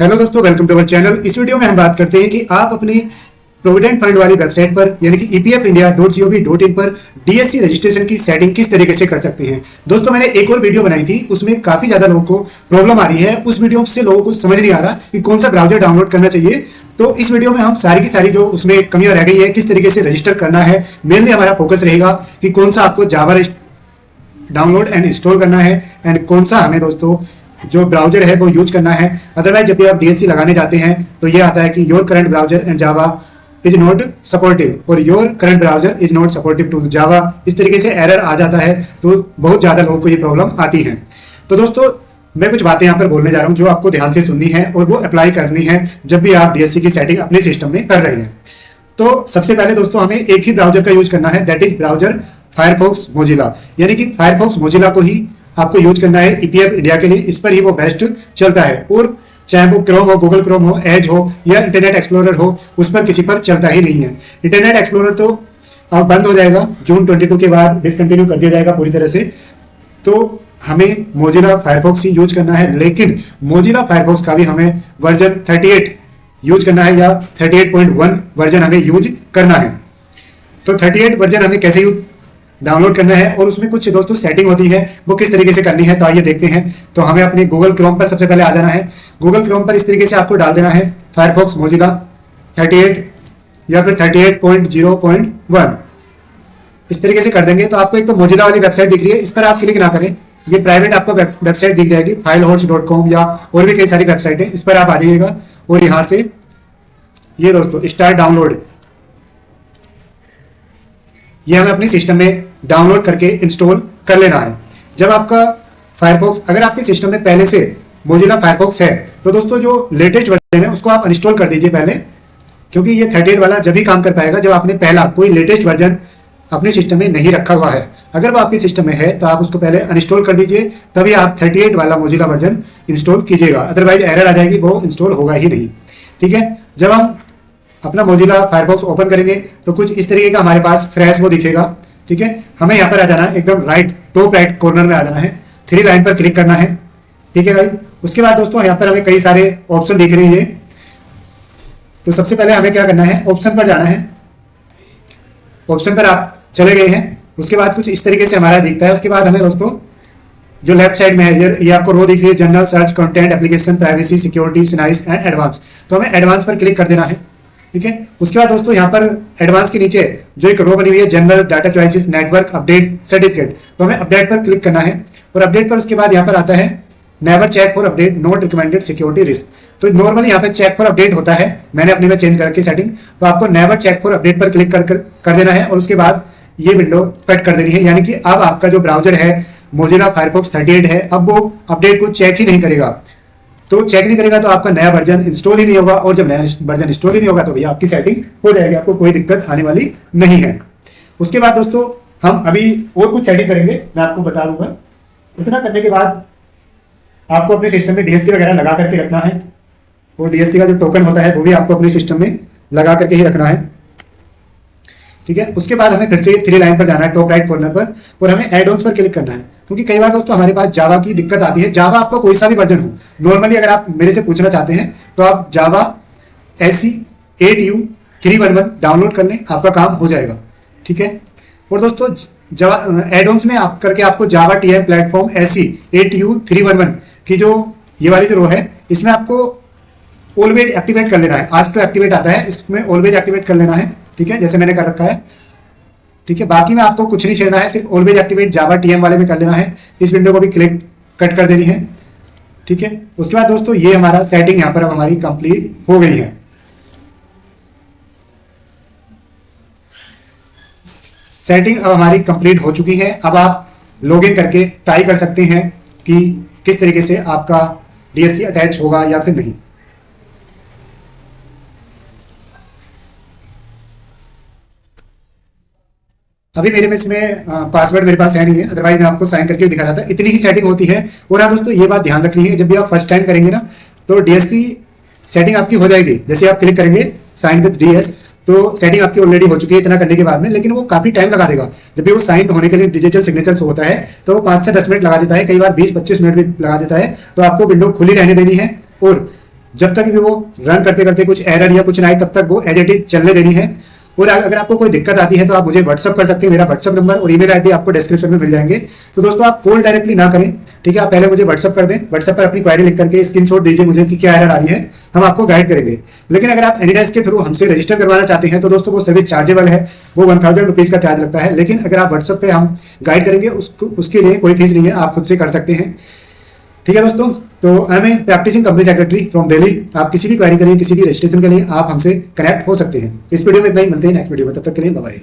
Hello दोस्तों, welcome to our channel. इस video में हम बात करते हैं कि आप अपनी प्रोविडेंट फंड वाली वेबसाइट पर यानी कि epfindia.gov.in पर डीएससी रजिस्ट्रेशन की सेटिंग किस तरीके से कर सकते हैं। दोस्तों, मैंने एक और वीडियो बनाई थी, उसमें काफी ज्यादा लोगों को प्रॉब्लम आ रही है। उस वीडियो से लोगों को समझ नहीं आ रहा कि कौन सा ब्राउजर डाउनलोड करना चाहिए। तो इस वीडियो में हम सारी की सारी जो उसमें कमियां रह गई है, किस तरीके से रजिस्टर करना है, मेनली हमारा फोकस रहेगा कि कौन सा आपको जावा डाउनलोड एंड इंस्टॉल करना है एंड कौन सा हमें दोस्तों जो ब्राउजर है वो यूज करना है। अदरवाइज जब भी आप डीएससी लगाने जाते हैं तो ये आता है कि your current browser and Java is not supportive और your current browser is not supportive to Java. इस तरीके से एरर आ जाता है, तो बहुत ज्यादा लोगों को ये प्रॉब्लम आती है। तो दोस्तों, मैं कुछ बातें यहाँ पर बोलने जा रहा हूँ जो आपको ध्यान से सुननी है और वो अप्लाई करनी है जब भी आप डीएससी की सेटिंग अपने सिस्टम में कर रहे हैं। तो सबसे पहले दोस्तों, हमें एक ही ब्राउजर का यूज करना है, that is browser Firefox Mozilla. यानी कि फायरफॉक्स मोजिला को ही आपको यूज करना है ईपीएफ इंडिया के लिए। इस पर ही वो बेस्ट चलता है, और चाहे वो क्रोम हो, गूगल क्रोम हो, एज हो या इंटरनेट एक्सप्लोरर हो, उस पर किसी पर चलता ही नहीं है। इंटरनेट एक्सप्लोरर तो अब बंद हो जाएगा, जून 22 के बाद डिसकंटिन्यू कर दिया जाएगा पूरी तरह से। तो हमें मोजिला फायरफॉक्स ही यूज करना है, लेकिन मोजिला फायरफॉक्स का भी हमें वर्जन 38 यूज करना है या 38.1 वर्जन हमें यूज करना है। तो 38 वर्जन हमें कैसे यूज डाउनलोड करना है और उसमें कुछ दोस्तों सेटिंग होती है, वो किस तरीके से करनी है तो आइए देखते हैं। तो हमें अपने गूगल क्रोम पर सबसे पहले आ जाना है। गूगल क्रोम पर इस तरीके से आपको डाल देना है फायरफॉक्स मोजिला 38 या फिर 38.0.1। इस तरीके से कर देंगे तो आपको एक तो मोजिला वाली वेबसाइट दिख रही है, इस पर आप क्लिक ना करें, ये प्राइवेट आपको वेबसाइट दिख जाएगी, filehost.com या और भी कई सारी वेबसाइट है, इस पर आप आ जाइएगा और यहाँ से ये दोस्तों स्टार्ट डाउनलोड, ये हमें अपने सिस्टम में डाउनलोड करके इंस्टॉल कर लेना है। जब आपका फायरफॉक्स, अगर आपके सिस्टम में पहले से मोजिला फायरफॉक्स है तो दोस्तों जो लेटेस्ट वर्जन है उसको आप अनइंस्टॉल कर दीजिए पहले, क्योंकि ये 38 वाला जब ही काम कर पाएगा जब आपने पहला कोई लेटेस्ट वर्जन अपने सिस्टम में नहीं रखा हुआ है। अगर वो आपके सिस्टम में है तो आप उसको पहले अनइंस्टॉल कर दीजिए, तभी आप 38 वाला मोजिला वर्जन इंस्टॉल कीजिएगा, अदरवाइज एरर आ जाएगी, वो इंस्टॉल होगा ही नहीं। ठीक है, जब हम अपना मोजिला फायरफॉक्स ओपन करेंगे तो कुछ इस तरीके का हमारे पास फ्रेश वो दिखेगा। ठीक है, हमें यहाँ पर आ जाना है, एकदम टॉप राइट कॉर्नर में आ जाना है, 3 लाइन पर क्लिक करना है। ठीक है भाई, उसके बाद दोस्तों यहाँ पर हमें कई सारे ऑप्शन दिख रहे हैं। तो सबसे पहले हमें क्या करना है, ऑप्शन पर जाना है। ऑप्शन पर आप चले गए हैं, उसके बाद कुछ इस तरीके से हमारा दिखता है। उसके बाद हमें दोस्तों जो लेफ्ट साइड में है ये आपको रो दिख रही है, general, search, content, application, privacy, security, sync and advance. तो हमें एडवांस पर क्लिक कर देना है। ठीक है, उसके बाद दोस्तों यहाँ पर एडवांस के नीचे जो एक रो बनी हुई है, general, data choices, network, update, certificate, तो हमें अपडेट पर क्लिक करना है। और अपडेट पर उसके बाद यहाँ पर आता है never check for update, not recommended security risk. तो नॉर्मली यहाँ पे चेक फॉर अपडेट होता है, मैंने अपने में चेंज करके सेटिंग, तो आपको नेवर चेक फॉर अपडेट पर क्लिक कर देना है और उसके बाद ये विंडो कट कर देनी है। यानी कि अब आपका जो ब्राउजर है मोजिला फायरफॉक्स 38 है, अब वो अपडेट को चेक ही नहीं करेगा। तो चेक नहीं करेगा तो आपका नया वर्जन इंस्टॉल ही नहीं होगा, और जब नया वर्जन इंस्टॉल ही नहीं होगा तो भैया आपकी सेटिंग हो जाएगी, आपको कोई दिक्कत आने वाली नहीं है। उसके बाद दोस्तों हम अभी और कुछ सेटिंग करेंगे, मैं आपको बता दूंगा। इतना करने के बाद आपको अपने सिस्टम में डीएससी वगैरह लगा करके रखना है, और डीएससी का जो टोकन होता है वो भी आपको अपने सिस्टम में लगा करके ही रखना है। ठीक है, उसके बाद हमें फिर से 3 लाइन पर जाना है, टॉप राइट कॉर्नर पर, और हमें एड ऑन्स पर क्लिक करना है। क्योंकि कई बार दोस्तों हमारे पास जावा की दिक्कत आती है। जावा आपका कोई सा भी वर्जन हो, नॉर्मली अगर आप मेरे से पूछना चाहते हैं तो आप जावा SE 8U 311 डाउनलोड कर लें, आपका काम हो जाएगा। ठीक है, और दोस्तों जावा एड ऑन्स में आप करके आपको जावा TM प्लेटफॉर्म SE 8U 311 की जो ये वाली जो रो है, इसमें आपको ऑलवेज एक्टिवेट कर लेना है। आज तो एक्टिवेट आता है, इसमें ऑलवेज एक्टिवेट कर लेना है। ठीक है, जैसे मैंने कर रखा है। ठीक है, बाकी में आपको कुछ नहीं छेड़ना है, सिर्फ ऑलवेज एक्टिवेट जावा TM वाले में कर लेना है। इस विंडो को भी क्लिक कट कर देनी है। ठीक है, उसके बाद दोस्तों ये हमारा सेटिंग यहाँ पर अब हमारी कंप्लीट हो गई है। सेटिंग अब हमारी कंप्लीट हो चुकी है। अब आप लॉगिन करके ट्राई कर सकते हैं कि किस तरीके से आपका डीएससी अटैच होगा या फिर नहीं। अभी मेरे में इसमें पासवर्ड मेरे पास है नहीं है, अदरवाइज मैं आपको साइन करके दिखा था। इतनी ही सेटिंग होती है। और हाँ दोस्तों, ये बात ध्यान रखनी है, जब भी आप फर्स्ट टाइम करेंगे ना तो डीएससी सेटिंग आपकी हो जाएगी। जैसे आप क्लिक करेंगे साइन विद डीएस, तो सेटिंग आपकी ऑलरेडी हो चुकी है इतना करने के बाद में, लेकिन वो काफी टाइम लगा देगा। जब भी वो साइन होने के लिए डिजिटल सिग्नेचर होता है तो वो 5 से 10 मिनट लगा देता है, कई बार 20-25 मिनट भी लगा देता है। तो आपको विंडो खुली रहने देनी है और जब तक भी वो रन करते करते कुछ एरर या कुछ ना आए तब तक वो एज इट इज चलने देनी है। और अगर आपको कोई दिक्कत आती है तो आप मुझे व्हाट्सअप कर सकते हैं। मेरा व्हाट्सअप नंबर और ईमेल आईडी आपको डिस्क्रिप्शन में मिल जाएंगे। तो दोस्तों आप कॉल डायरेक्टली ना करें, ठीक है, आप पहले मुझे व्हाट्सअप कर दें। व्हाट्सअप पर अपनी क्वेरी लिख करके स्क्रीनशॉट दीजिए मुझे कि क्या एरर आ रही है, हम आपको गाइड करेंगे। लेकिन अगर आप एनीडेस्क के थ्रू हमसे रजिस्टर करवाना चाहते हैं तो दोस्तों वो सर्विस चार्जेबल है, वो 1000 रुपीज का चार्ज लगता है। लेकिन अगर आप व्हाट्सअप पे हम गाइड करेंगे उसके लिए कोई फीस नहीं है, आप खुद से कर सकते हैं, ठीक है दोस्तों। तो I am a practicing company secretary from Delhi. आप किसी भी क्वेरी के लिए, किसी भी रजिस्ट्रेशन के लिए आप हमसे कनेक्ट हो सकते हैं। इस वीडियो में इतना ही, मिलते हैं नेक्स्ट वीडियो में, तब तक के लिए बाय बाय।